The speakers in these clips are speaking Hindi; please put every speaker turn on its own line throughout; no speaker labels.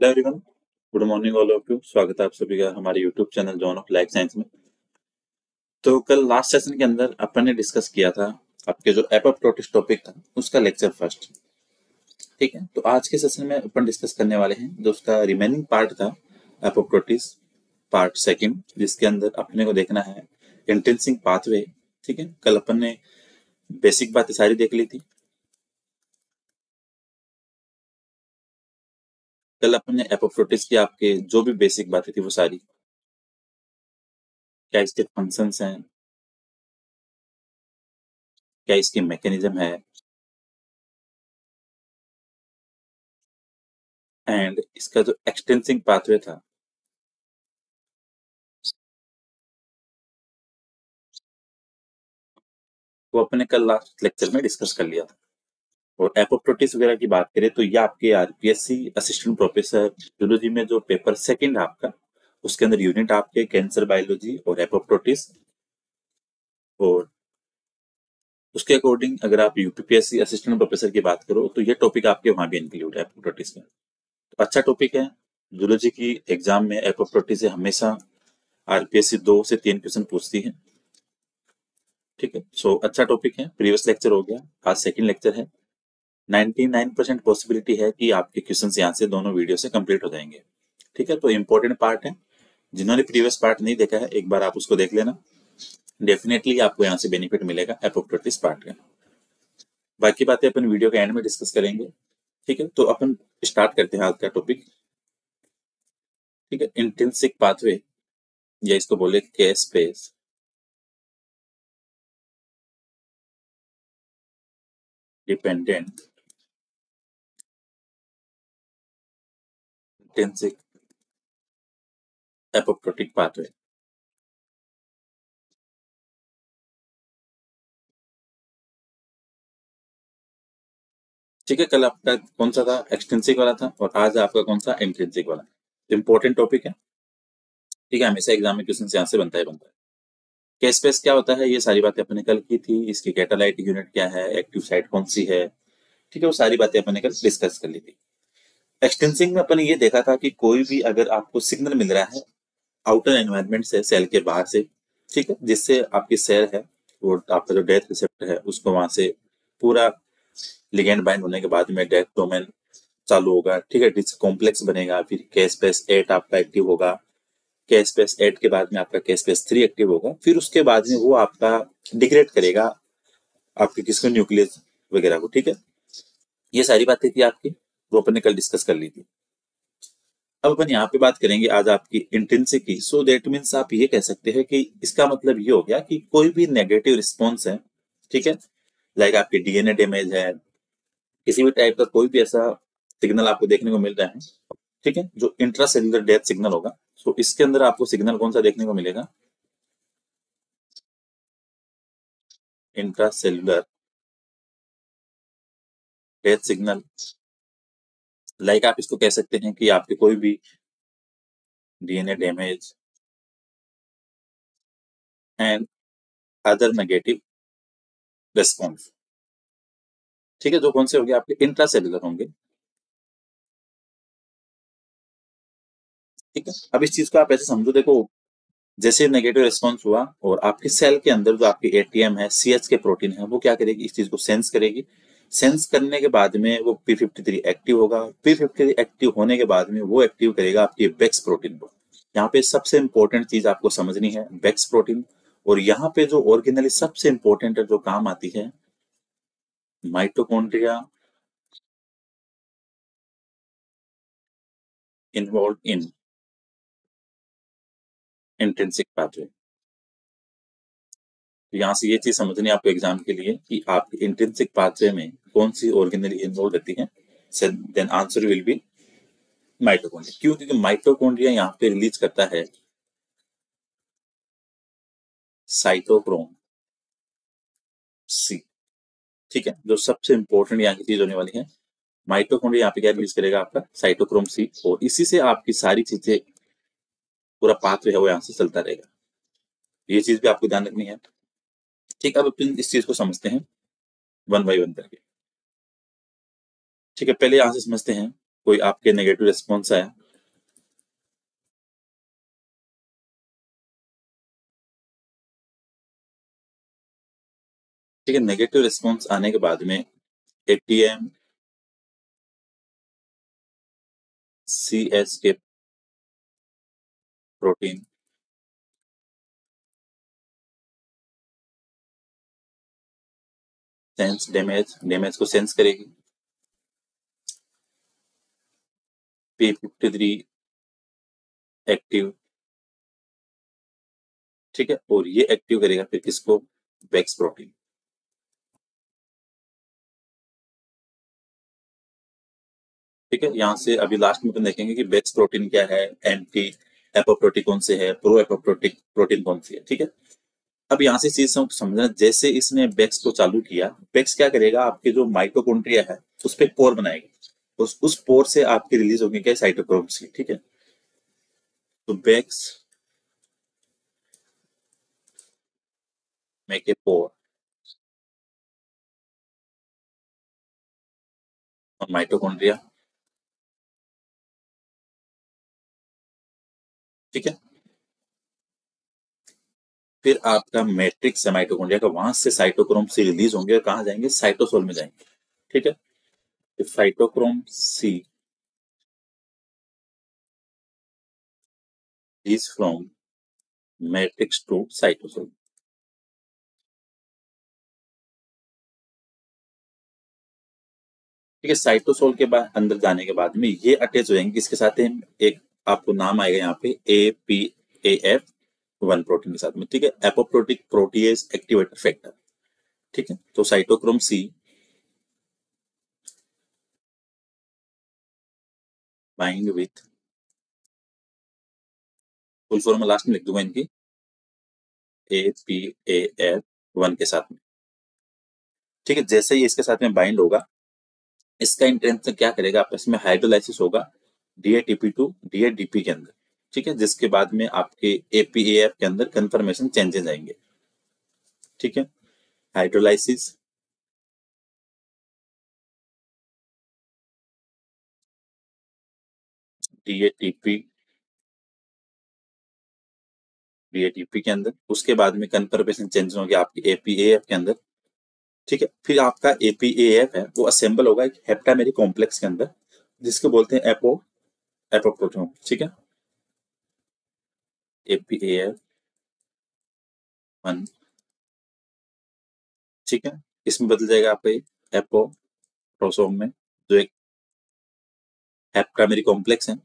Hello everyone, good morning all of you. स्वागत है आप सभी का हमारे YouTube channel John of life science में। तो कल लास्ट सेशन के अंदर अपन ने डिस्कस किया था आपके जो एपोप्टोटिस टॉपिक था उसका लेक्चर फर्स्ट। ठीक है, तो आज के सेशन में अपन डिस्कस करने वाले हैं जो उसका रिमेनिंग पार्ट था, एपोप्टोटिस पार्ट सेकंड, जिसके अंदर अपने को देखना है इंट्रिंसिक पाथवे। ठीक है, कल अपन ने बेसिक बातें सारी देख ली थी। कल अपन ने एपोप्टोटिस की आपके जो भी बेसिक बातें थी वो सारी, क्या इसके फंक्शंस हैं, क्या इसकी मैकेनिज्म है, एंड इसका जो एक्सटेंसिंग पाथवे था वो अपने कल लास्ट लेक्चर में डिस्कस कर लिया था। और एपोप्टोटिस वगैरह की बात करें तो ये आपके आरपीएससी असिस्टेंट प्रोफेसर जूलॉजी में जो पेपर सेकंड है आपका, उसके अंदर यूनिट आपके कैंसर बायोलॉजी और एपोप्टोटिस, और उसके अकॉर्डिंग अगर आप यूपीपीएससी असिस्टेंट प्रोफेसर की बात करो तो ये टॉपिक आपके वहां भी इंक्लूड है एपोप्टोटिस में। तो अच्छा टॉपिक है। जूलॉजी की एग्जाम में एपोप्टोटिस से हमेशा आरपीएससी 2 से 3 क्वेश्चन पूछती है। ठीक है, सो अच्छा टॉपिक है। प्रीवियस लेक्चर हो गया, आज सेकंड लेक्चर है। 99% पॉसिबिलिटी है कि आपके क्वेश्चन यहाँ से दोनों वीडियो से कंप्लीट हो जाएंगे। ठीक है, तो इंपॉर्टेंट पार्ट है। जिन्होंने प्रीवियस पार्ट नहीं देखा है एक बार आप उसको देख लेना, डेफिनेटली आपको यहाँ से बेनिफिट मिलेगा एपोप्टोटिस पार्ट का। बाकी बातें अपन वीडियो के एंड में डिस्कस करेंगे। ठीक है, तो अपन स्टार्ट करते हैं आज का टॉपिक। ठीक है, इंट्रिंसिक पाथवे या इसको बोले के space dependent intrinsic apoptotic pathway. ठीक है, कल आपका कौन सा था, एक्सटेंसिक वाला था, और आज आपका कौन सा, इंट्रिंसिक वाला। इंपॉर्टेंट टॉपिक है। ठीक है, हमेशा एग्जाम में क्वेश्चन यहाँ से बनता है। केस स्पेस क्या होता है, ये सारी बातें अपने कल की थी। इसकी कैटालाइटिक यूनिट क्या है, एक्टिव साइट कौन सी है, ठीक है, वो सारी बातें अपने कल डिस्कस कर ली थी। एक्सटेंसिंग में अपन ये देखा था कि कोई भी अगर आपको सिग्नल मिल रहा है आउटर एनवायरनमेंट से, सेल के बाहर से, ठीक है, जिससे आपकी सेल है वो आपका जो डेथ रिसेप्टर है उसको वहां से पूरा लिगेंड बाइंड होने के बाद में डेथ डोमेन चालू होगा। ठीक है, डिस्क कॉम्प्लेक्स बनेगा, फिर के स्पेस 8 आपका एक्टिव होगा। के स्पेस 8 के बाद में आपका के स्पेस 3 एक्टिव होगा। फिर उसके बाद में वो आपका डिग्रेड करेगा आपके किसको, न्यूक्लियस वगैरह को। ठीक है, ये सारी बातें थी आपकी, वो अपन ने कल डिस्कस कर ली थी। अब अपन यहाँ पे बात करेंगे आज आपकी इंट्रिंसिक की। सो दैट मीन्स आप ये कह सकते हैं कि इसका मतलब ये हो गया कि कोई भी नेगेटिव रिस्पॉन्स है, ठीक है, लाइक आपके डीएनए डैमेज है, किसी भी टाइप का कोई भी ऐसा सिग्नल आपको देखने को मिल रहा है, ठीक है, जो इंट्रासेल्युलर डेथ सिग्नल होगा। सो इसके अंदर आपको सिग्नल कौन सा देखने को मिलेगा, इंट्रासेल्युलर डेथ सिग्नल। लाइक आप इसको कह सकते हैं कि आपके कोई भी DNA damage and other negative response. ठीक है, जो कौन से होंगे आपके, इंट्रासेल्युलर होंगे। ठीक है, अब इस चीज को आप ऐसे समझो, देखो, जैसे नेगेटिव रिस्पॉन्स हुआ और आपके सेल के अंदर जो आपकी एटीएम है, सीएच के प्रोटीन है, वो क्या करेगी, इस चीज को सेंस करेगी। सेंस करने के बाद में वो P53 एक्टिव होगा। P53 एक्टिव होने के बाद में वो एक्टिव करेगा आपकी बेक्स प्रोटीन को। यहाँ पे सबसे इंपॉर्टेंट चीज आपको समझनी है, बेक्स प्रोटीन। और यहाँ पे जो ऑर्गेनली सबसे इंपॉर्टेंट जो काम आती है, mitochondria involve in intrinsic pathway. तो यहाँ से ये चीज समझनी है आपको एग्जाम के लिए कि आपके इंट्रिंसिक पाथवे में कौन सी ऑर्गेनली इन्वॉल्व रहती है। Then answer will be mitochondria. क्यों, क्योंकि माइटोकॉन्ड्रिया यहाँ पे रिलीज करता है साइटोक्रोम सी। ठीक है, जो सबसे इंपॉर्टेंट यहाँ की चीज होने वाली है, माइटोकॉन्ड्रिया यहाँ पे क्या रिलीज करेगा, आपका साइटोक्रोम सी, और इसी से आपकी सारी चीजें, पूरा पाथवे है वो यहाँ से चलता रहेगा। ये चीज भी आपको ध्यान रखनी है। ठीक, अब अपन इस चीज को समझते हैं वन बाई वन करके। ठीक है, पहले यहाँ से समझते हैं कोई आपके नेगेटिव रिस्पॉन्स आया? ठीक है, नेगेटिव रिस्पॉन्स आने के बाद में एटीएम सीएस के प्रोटीन सेंस डैमेज को सेंस करेगी। P53 एक्टिव, ठीक है, और ये एक्टिव करेगा फिर किसको? Bax protein. ठीक है, यहाँ से अभी लास्ट में अपन देखेंगे कि बेक्स प्रोटीन क्या है, एंटी एपोप्टोटिक कौन से है, प्रो एपोप्टोटिक प्रोटीन कौन सी है। ठीक है, अब यहाँ से चीज समझना, जैसे इसने बेक्स को चालू किया, बेक्स क्या करेगा, आपके जो माइटोकॉन्ड्रिया है उस पर पोर बनाएगा, उस पोर से आपकी रिलीज होंगे क्या? Cytochrome C. ठीक है, तो बेक्स मेक ए पोर और माइटोकॉन्ड्रिया। ठीक है, फिर आपका मैट्रिक्स है माइटोकॉन्ड्रिया का, वहां से साइटोक्रोम सी रिलीज होंगे और कहाँ जाएंगे? साइटोसोल में जाएंगे। ठीक है, तो cytochrome C is from matrix to cytosol. ठीक है, साइटोसोल के बाद अंदर जाने के बाद में ये अटैच हो जाएंगे किसके साथ है? एक आपको नाम आएगा यहाँ पे APAF1 प्रोटीन के साथ में। ठीक है, एपोप्टोटिक प्रोटीएज एक्टिवेटर फैक्टर। ठीक है, तो cytochrome C bind with, full form last में लिख दूंगा इनकी, APAF1 के साथ में। ठीक है, जैसे ही इसके साथ में बाइंड होगा, इसका इंटेंशन क्या करेगा, आपस में हाइड्रोलाइसिस होगा DATP टू DADP के अंदर। ठीक है, जिसके बाद में आपके APAF के अंदर कन्फर्मेशन चेंजेस आएंगे। ठीक है, हाइड्रोलाइसिस DATP DATP के अंदर, उसके बाद में कन्फर्मेशन चेंज होंगे आपके APAF के अंदर। ठीक है, फिर आपका APAF है वो असेंबल होगा एक हेप्टामेरिक कॉम्प्लेक्स के अंदर, जिसको बोलते हैं एपोप्टोटोम। ठीक है, APAF1। ठीक है, इसमें बदल जाएगा आपका एपोप्टोसोम में, जो एक हेप्टामेरिक कॉम्प्लेक्स है।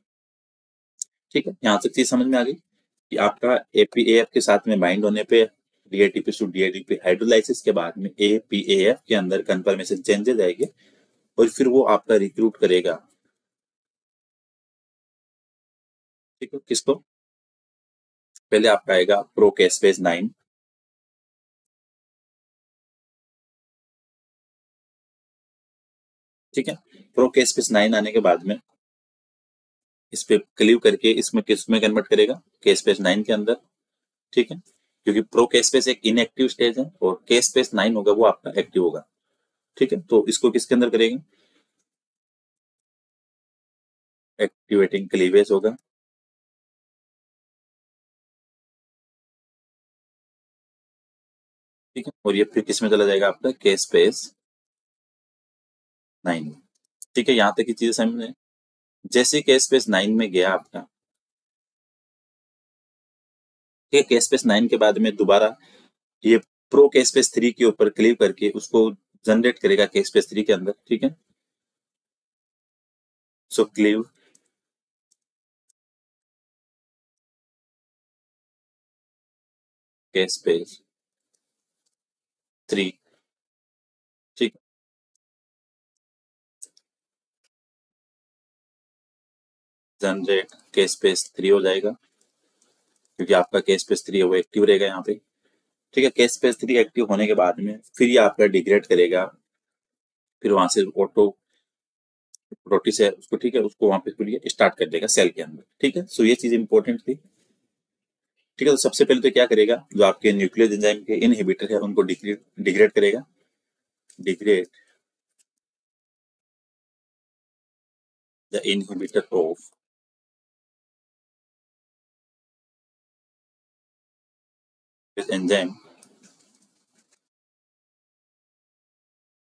ठीक है, यहाँ तक चीज समझ में आ गई कि आपका APAF के साथ में बाइंड होने पे DATP टू DADP हाइड्रोलाइसिस के बाद में APAF के अंदर कन्फर्मेशन चेंजेस आएंगे और फिर वो आपका रिक्रूट करेगा। ठीक है, किसको? पहले आपका आएगा प्रोकेस्पेस 9। ठीक है, प्रोकेस्पेस 9 आने के बाद में इस पे क्लीव करके इसमें किस में कन्वर्ट करेगा? केस्पेस 9 के अंदर। ठीक है, क्योंकि प्रोकेस्पेस एक इनएक्टिव स्टेज है और केस्पेस 9 होगा वो आपका एक्टिव होगा। ठीक है, तो इसको किसके अंदर करेंगे? एक्टिवेटिंग क्लीवेज होगा। ठीक है, और ये फिर किस में चला जाएगा? आपका केस्पेस 9। ठीक है, यहाँ तक की चीजें समझ। जैसे केस्पेस 9 में गया आपका, ठीक है, केस्पेस 9 के बाद में दोबारा ये प्रो केस्पेस 3 के ऊपर क्लीव करके उसको जनरेट करेगा केस्पेस 3 के अंदर। ठीक है, सो क्लीव केस्पेस 3। ठीक, जनरेट केस्पेस 3 हो जाएगा, क्योंकि आपका केस्पेस 3 है वो एक्टिव रहेगा यहाँ पे। ठीक है, केस्पेस 3 एक्टिव होने के बाद में फिर ये आपका डिग्रेड करेगा, फिर वहां से ऑटो प्रोटीस है उसको, ठीक है, उसको वहां पे फिर ये स्टार्ट कर देगा सेल के अंदर। ठीक है, सो ये चीज इंपॉर्टेंट थी। ठीक है, तो सबसे पहले तो क्या करेगा, जो आपके न्यूक्लियस एंजाइम के इनहिबिटर है उनको डिग्रेड करेगा। Degrade the inhibitor of this enzyme,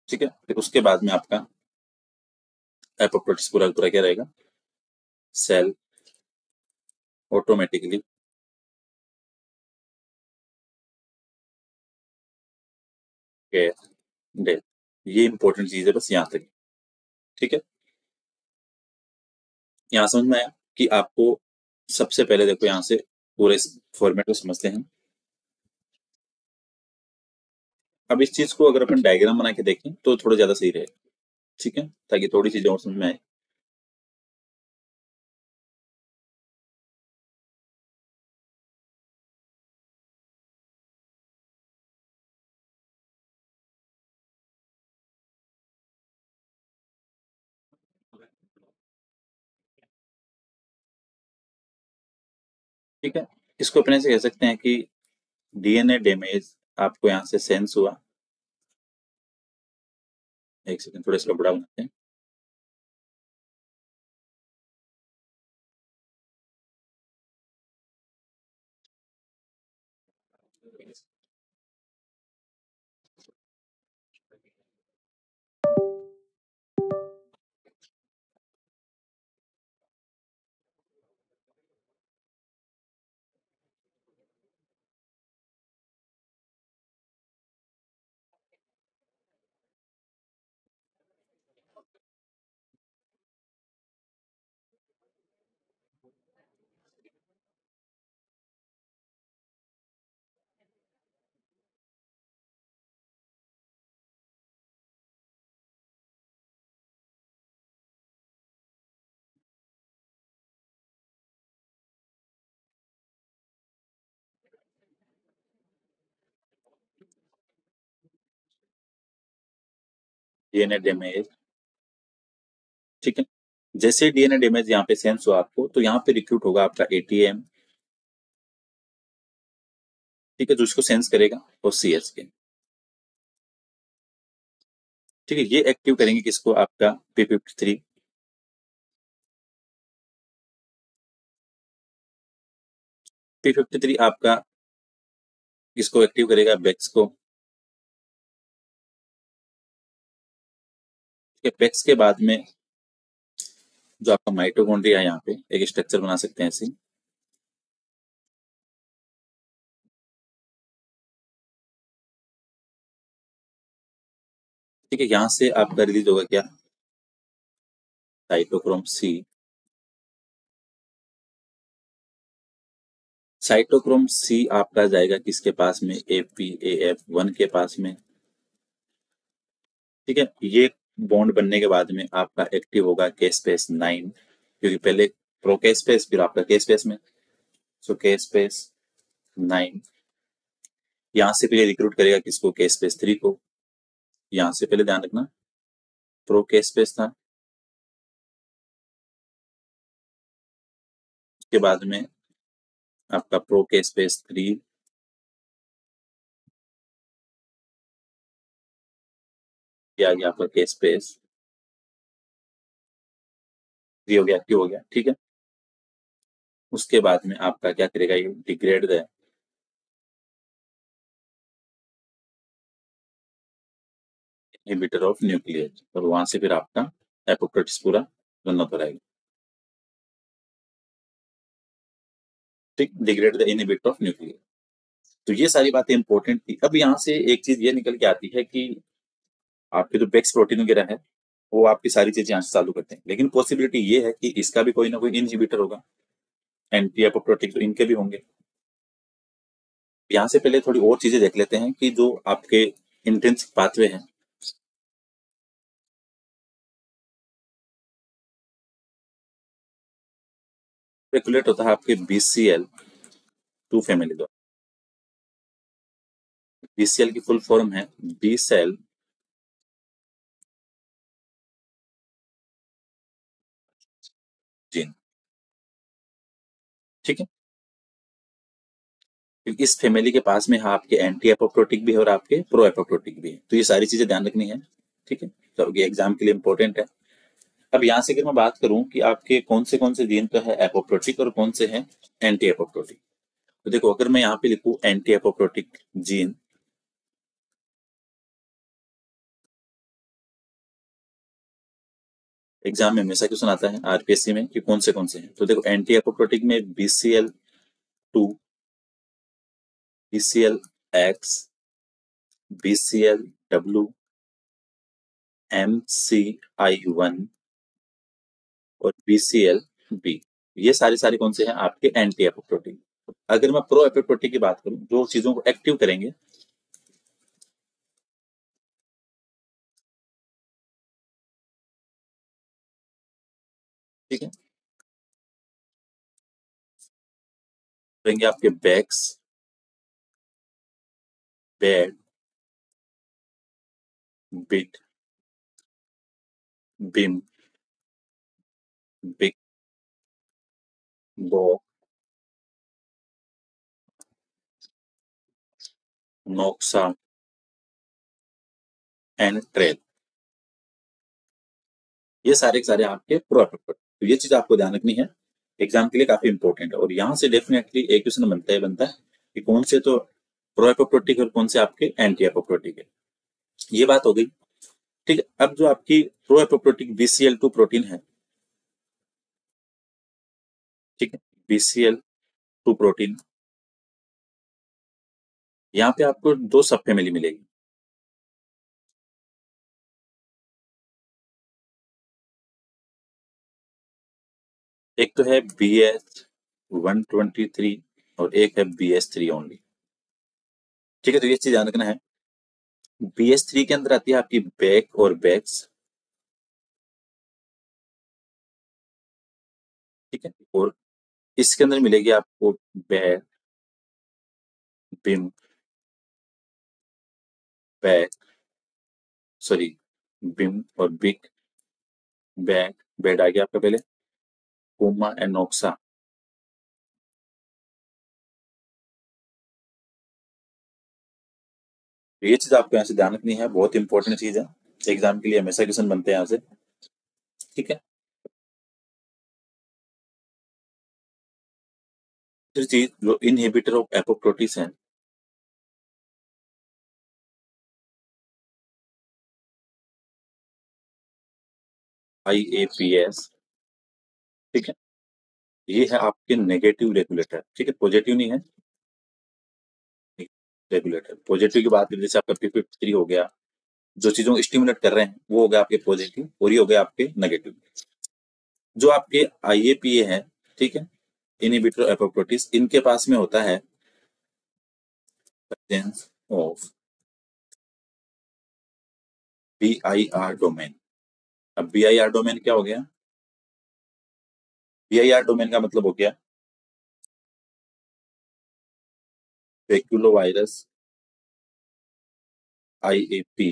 ठीक है। फिर उसके बाद में आपका एपोप्टोसिस पूरा पूरा क्या रहेगा, सेल ऑटोमेटिकली डेथ। ये इंपॉर्टेंट चीज है, बस यहाँ तक, ठीक है। यहाँ समझ में आया कि आपको सबसे पहले देखो यहाँ से पूरे इस फॉर्मेट को समझते हैं। अब इस चीज को अगर अपन डायग्राम बना के देखें तो थोड़ा ज्यादा सही रहेगा, ठीक है, ताकि थोड़ी चीजें और समझ में आए। ठीक है, इसको अपने से कह सकते हैं कि डीएनए डैमेज आपको यहाँ से सेंस हुआ। एक सेकंड, थोड़ा इसको बड़ा बनाते हैं। डीएनए डैमेज, ठीक है। जैसे डीएनए डैमेज यहाँ पे सेंस हुआ आपको, तो यहाँ पे रिक्रूट होगा आपका एटीएम, ठीक है, जो इसको सेंस करेगा, और सीएच के, ठीक है। ये एक्टिव करेंगे किसको, आपका P53, P53 आपका किसको एक्टिव करेगा, बेक्स को, ठीक है। बेक्स के बाद में जो आपका माइटोकॉन्ड्रिया है, यहाँ पे एक स्ट्रक्चर बना सकते हैं ऐसे, ठीक है। यहाँ से आपका रिलीज होगा क्या, साइटोक्रोम सी। साइटोक्रोम सी आपका जाएगा किसके पास में, APAF1 के पास में, ठीक है। ये बॉन्ड बनने के बाद में आपका एक्टिव होगा K-स्पेस 9, क्योंकि पहले प्रो K-स्पेस फिर आपका K-स्पेस में, सो K-स्पेस 9 यहाँ से पहले रिक्रूट करेगा किसको, K-स्पेस 3 को। यहाँ से पहले ध्यान रखना प्रो K-स्पेस था, उसके बाद में आपका प्रो K-स्पेस 3, ये आ गया आपका K-स्पेस 3 हो गया, एक्टिव हो गया, ठीक है। उसके बाद में आपका क्या करेगा, ये degrade the inhibitor of nucleus, और वहां से फिर आपका एपोप्टोसिस पूरा रन होता रहेगा, ठीक, degrade the inhibitor of nucleus. तो ये सारी बातें इंपॉर्टेंट थी। अब यहाँ से एक चीज ये निकल के आती है कि आपके जो बेक्स प्रोटीन वगैरह है, वो आपकी सारी चीजें यहाँ से चालू करते हैं, लेकिन पॉसिबिलिटी ये है कि इसका भी कोई ना कोई इनहिबिटर होगा, एंटी एपोप्टोटिक तो इनके भी होंगे। यहाँ से पहले थोड़ी और चीजें देख लेते हैं कि जो आपके इंट्रिंसिक पाथवे हैं, रेगुलेट होता है आपके BCL2 फैमिली द्वारा। BCL की फुल फॉर्म है बी सेल जीन, ठीक है। क्योंकि इस फैमिली के पास में आपके एंटी एपोप्टोटिक भी है और आपके प्रो एपोप्टोटिक भी है, तो ये सारी चीजें ध्यान रखनी है, ठीक है। तो ये एग्जाम के लिए इंपॉर्टेंट है। अब यहाँ से अगर मैं बात करूं कि आपके कौन से जीन तो है एपोप्टोटिक और कौन से हैं एंटी एपोप्टोटिक, तो देखो अगर मैं यहाँ पे लिखूं एंटी एपोप्टोटिक जीन, एग्जाम में हमेशा क्वेश्चन आता है आरपीएससी में कि कौन से हैं, तो देखो एंटी एपोप्टोटिक में BCL2, BCLX, BCLW, MCI1 और BCLB, ये सारे कौन से हैं आपके एंटी एपोप्टोटिक। अगर मैं प्रो एपोप्टोटिक की बात करूं जो चीजों को एक्टिव करेंगे, ठीक है, रहेंगे आपके backs, bed, bit, beam, big, बॉक, नोक्सा एंड ट्रेल, ये सारे के सारे आपके प्रो एपोप्टोटिक। तो ये चीज आपको ध्यान रखनी है, एग्जाम के लिए काफी इंपॉर्टेंट है, और यहाँ से डेफिनेटली एक क्वेश्चन बनता है कि कौन से तो प्रो एपोप्टोटिक और कौन से आपके एंटी एपोप्टोटिक है। ये बात हो गई, ठीक है। अब जो आपकी प्रो एपोप्टोटिक BCL2 प्रोटीन है, ठीक है, BCL2 प्रोटीन, यहाँ पे आपको दो सब फैमिली मिलेगी, एक तो है BS123 और एक है BS3 ओनली, ठीक है। तो ये चीज ध्यान रखना है, BS3 के अंदर आती है आपकी बैक और बैक्स, ठीक है, और इसके अंदर मिलेगी आपको बैक, बिम, बैक, सॉरी, बिम और बिग, बैक, बेड आ गया आपका पहले, पुमा एंड नोक्सा। ये चीज आपको यहाँ से ध्यान रखनी है, बहुत इंपॉर्टेंट चीज है, एग्जाम के लिए हमेशा क्वेश्चन बनते हैं यहाँ से, ठीक है। फिर चीज जो इनहिबिटर ऑफ एपोप्टोटिस है, IAPS, ठीक है, ये है आपके नेगेटिव रेगुलेटर, ठीक है, पॉजिटिव नहीं है, रेगुलेटर। पॉजिटिव की बात करें जैसे आपका P53 हो गया, जो चीजों को स्टिमुलेट कर रहे हैं वो हो गया आपके पॉजिटिव, और ये हो गया आपके नेगेटिव। जो आपके IAPA है, ठीक है, इनहिबिटर एपोप्टोटिस, इनके पास में होता है प्रेजेंस ऑफ BIR डोमेन। अब BIR डोमेन क्या हो गया, BIR डोमेन का मतलब हो गया बैक्यूलोवायरस IAP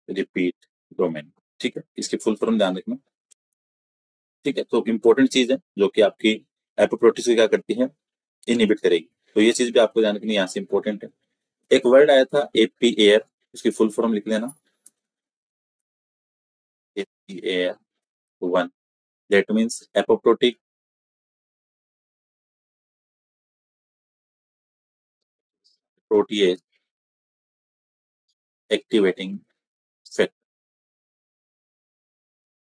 रिपीट डोमेन, ठीक है, इसकी फुल फॉर्म ध्यान रखना, ठीक है। तो इंपॉर्टेंट चीज है जो कि आपकी एपोप्टोटिस क्या करती है, इनहिबिट करेगी, तो ये चीज भी आपको ध्यान रखनी यहाँ से इंपॉर्टेंट है। एक वर्ड आया था APAR, इसकी फुल फॉर्म लिख लेना, APAR1, that means apoptotic protease activating factor.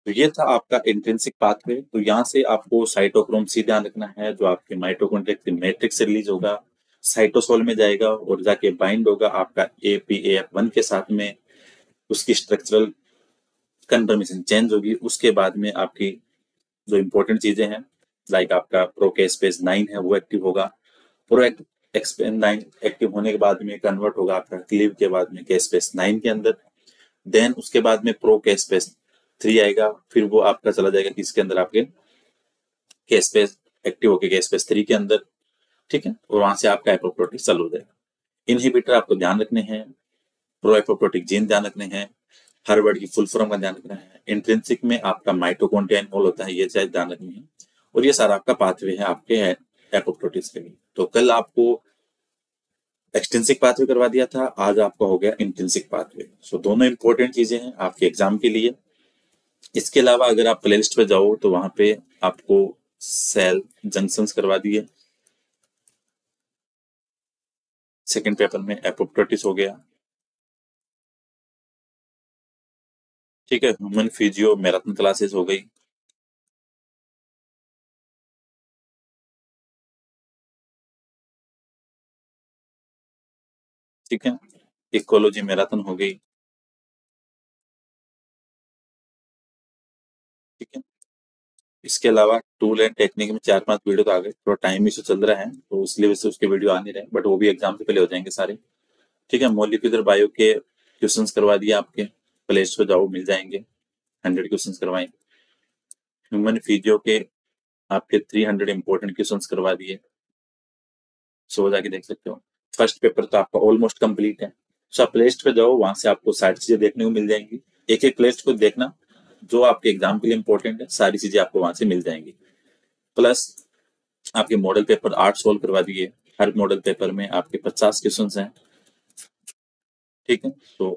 तो ये था आपका इंट्रिंसिक पाथवे। तो यहाँ से आपको साइटोक्रोम सी ध्यान रखना है, जो आपके माइटोकॉन्ड्रिया मैट्रिक्स से रिलीज होगा, साइटोसोल में जाएगा और जाके बाइंड होगा आपका APAF1 के साथ में, उसकी स्ट्रक्चरल कन्फर्मेशन चेंज होगी, उसके बाद में आपकी जो इंपॉर्टेंट चीजें हैं लाइक आपका प्रोकेस्पेस 9 है वो एक्टिव होगा, प्रो एक्सपेस 9 एक्टिव होने के बाद में कन्वर्ट होगा आपका क्लीव के बाद में केस्पेस 9 के अंदर, देन उसके बाद में प्रो केस्पेस 3 आएगा, फिर वो आपका चला जाएगा किसके अंदर, आपके केस्पेस एक्टिव होकर केस्पेस 3 के अंदर, ठीक है, और वहां से आपका एपोप्टोटिक चालू हो जाएगा। इनहिबिटर आपको ध्यान रखने हैं, प्रो एपोप्टोटिक जीन ध्यान रखने हैं, हर वर्ड की फुल फॉर्म का ध्यान रखना है, इंट्रिंसिक में आपका माइटोकॉन्ड्रिया इन्वॉल्व होता है, ये चीज ध्यान रखनी है, और ये सारा आपका पाथवे है आपके एपोप्टोटिक्स के लिए। तो कल आपको एक्सटेंसिक पाथवे करवा दिया था, आज आपका हो गया इंट्रिंसिक पाथवे। सो दोनों इंपॉर्टेंट चीजें हैं आपके एग्जाम के लिए, इसके अलावा अगर आप प्लेलिस्ट पे जाओ तो वहां पे आपको सेल जंक्शंस करवा दिए, सेकंड पेपर में एपोप्टोटिस हो गया, ठीक है, ह्यूमन फिजियो मैराथन क्लासेस हो गई, ठीक है, इकोलॉजी मैराथन हो गई, ठीक है। इसके अलावा टूल एंड टेक्निक में 4-5 वीडियो तो आ गए, थोड़ा टाइम इशू चल रहा है तो इसलिए वजह से उसके वीडियो आ नहीं रहे, बट वो भी एग्जाम से पहले हो जाएंगे सारे, ठीक है। मॉलिक्यूलर बायो के क्वेश्चंस करवा दिए आपके, प्ले स्टोर जाओ मिल जाएंगे, 100 क्वेश्चंस करवाए। ह्यूमन फिजियो के आपके 300 इंपॉर्टेंट क्वेश्चंस करवा दिए, सो जाके देख सकते हो। फर्स्ट पेपर तो आपका ऑलमोस्ट कंप्लीट है। सो आप प्लेलिस्ट पे जाओ, वहां से आपको सारी चीजें देखने को मिल जाएंगी, एक एक प्लेलिस्ट को देखना, जो आपके एग्जाम के लिए इंपॉर्टेंट है सारी चीजें आपको वहां से मिल जाएंगी। प्लस आपके मॉडल पेपर 8 सोल्व करवा दिए, हर मॉडल पेपर में आपके 50 क्वेश्चन हैं, ठीक है। तो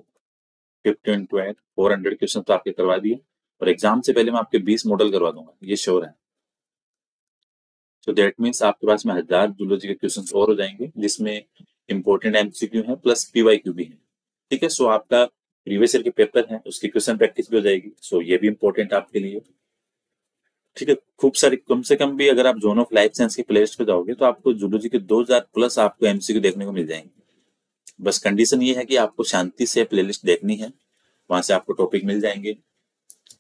50 इंटू 8 400 क्वेश्चन तो आपके करवा दिए, और एग्जाम से पहले मैं आपके 20 मॉडल करवा दूंगा, ये श्योर है। तो दैट मीन्स आपके पास में 1000 जूलॉजी के क्वेश्चन और हो जाएंगे, जिसमें इंपॉर्टेंट एमसीक्यू है प्लस पीवाईक्यू भी है, ठीक है। सो आपका प्रीवियस ईयर के पेपर है उसकी क्वेश्चन प्रैक्टिस भी हो जाएगी, सो ये भी इंपॉर्टेंट आपके लिए, ठीक है। खूब सारी, कम से कम भी अगर आप जोन ऑफ लाइफ साइंस की प्लेलिस्ट पे जाओगे तो आपको जूलॉजी के 2000 प्लस आपको एमसीक्यू देखने को मिल जाएंगे। बस कंडीशन ये है कि आपको शांति से प्लेलिस्ट देखनी है, वहां से आपको टॉपिक मिल जाएंगे,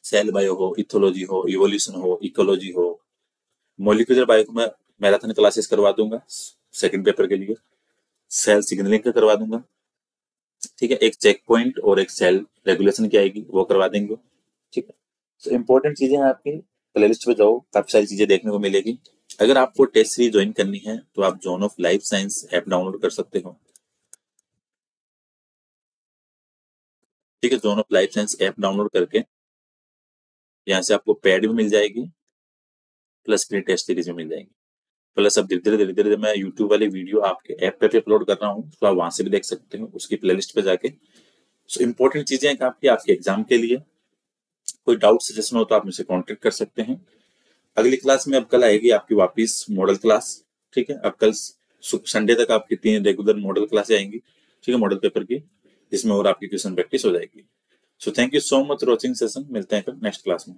सेल बायो हो, इथोलॉजी हो, इवोल्यूशन हो, इकोलॉजी हो, मोलिकुलर बायो को मैं मैराथन क्लासेस करवा दूंगा सेकंड पेपर के लिए, सेल सिग्नलिंग का करवा दूंगा, ठीक है। एक चेक पॉइंट और एक सेल रेगुलेशन की आएगी वो करवा देंगे, ठीक है। तो इंपॉर्टेंट चीजें हैं आपकी, प्लेलिस्ट पे जाओ काफी सारी चीजें देखने को मिलेगी। अगर आपको टेस्ट सीरीज ज्वाइन करनी है तो आप zone of life science app download कर सकते हो, ठीक है। Zone of life science app download करके यहाँ से आपको पैड भी मिल जाएगी, प्लस फ्री टेस्ट सीरीज भी मिल जाएगी, प्लस अब धीरे धीरे मैं यूट्यूब वाली वीडियो आपके ऐप पे अपलोड कर रहा हूँ, तो आप वहां से भी देख सकते हो उसकी प्लेलिस्ट पे जाके। सो इंपॉर्टेंट चीजें हैं आपकी आपके एग्जाम के लिए, कोई डाउट सजेशन हो तो आप मुझसे कॉन्टेक्ट कर सकते हैं। अगली क्लास में अब कल आएगी आपकी वापिस मॉडल क्लास, ठीक है। अब कल संडे तक आपकी 3 रेगुलर मॉडल क्लासें आएंगी, ठीक है, मॉडल पेपर की, जिसमें और आपकी क्वेश्चन प्रैक्टिस हो जाएगी। So thank you so much watching session, मिलते हैं फिर नेक्स्ट क्लास में।